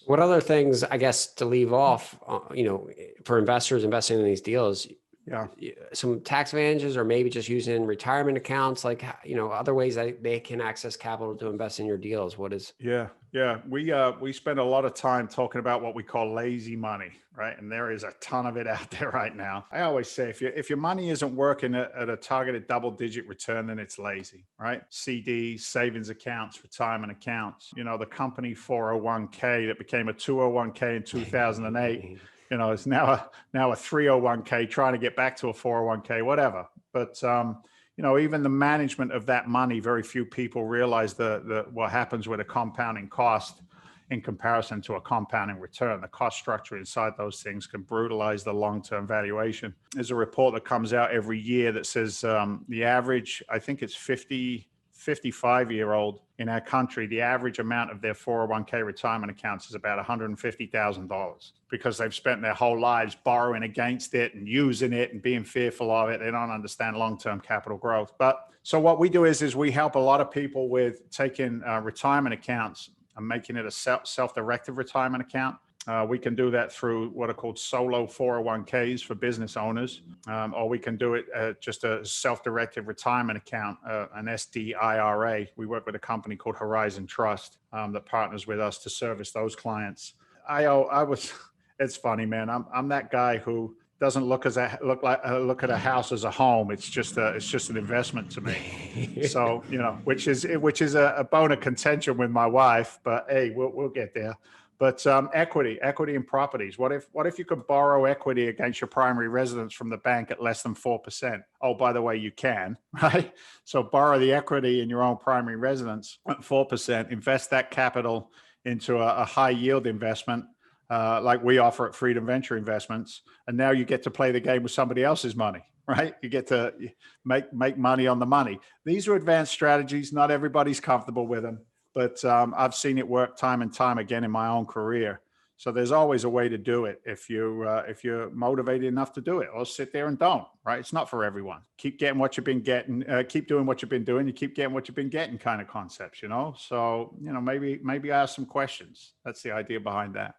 What other things, I guess, to leave off, for investors investing in these deals, Yeah. some tax advantages, or maybe just using retirement accounts, like, other ways that they can access capital to invest in your deals. What is? Yeah, yeah. We spend a lot of time talking about what we call lazy money, right? And there is a ton of it out there right now. I always say if your money isn't working at a targeted double-digit return, then it's lazy, right? CDs, savings accounts, retirement accounts. The company 401k that became a 201k in 2008, it's now a 301k trying to get back to a 401k, whatever. But even the management of that money, very few people realize what happens with a compounding cost in comparison to a compounding return. The cost structure inside those things can brutalize the long-term valuation. There's a report that comes out every year that says the average, I think it's 55-year-old in our country, the average amount of their 401k retirement accounts is about $150,000 because they've spent their whole lives borrowing against it and using it and being fearful of it. They don't understand long-term capital growth. But so what we do is we help a lot of people with taking retirement accounts and making it a self-directed retirement account. We can do that through what are called solo 401ks for business owners, or we can do it just a self-directed retirement account, an SDIRA. We work with a company called Horizon Trust that partners with us to service those clients. It's funny, man. I'm that guy who doesn't look at a house as a home. It's just an investment to me. So which is a bone of contention with my wife. But hey, we'll get there. But equity in properties. What if you could borrow equity against your primary residence from the bank at less than 4%? Oh, by the way, you can, right? So borrow the equity in your own primary residence at 4%, invest that capital into a high yield investment, like we offer at Freedom Venture Investments. And now you get to play the game with somebody else's money, right? You get to make money on the money. These are advanced strategies. Not everybody's comfortable with them. But I've seen it work time and time again in my own career. So there's always a way to do it if you're motivated enough to do it, or sit there and don't. Right? It's not for everyone. Keep getting what you've been getting. Keep doing what you've been doing. You keep getting what you've been getting, kind of concepts. So maybe ask some questions. That's the idea behind that.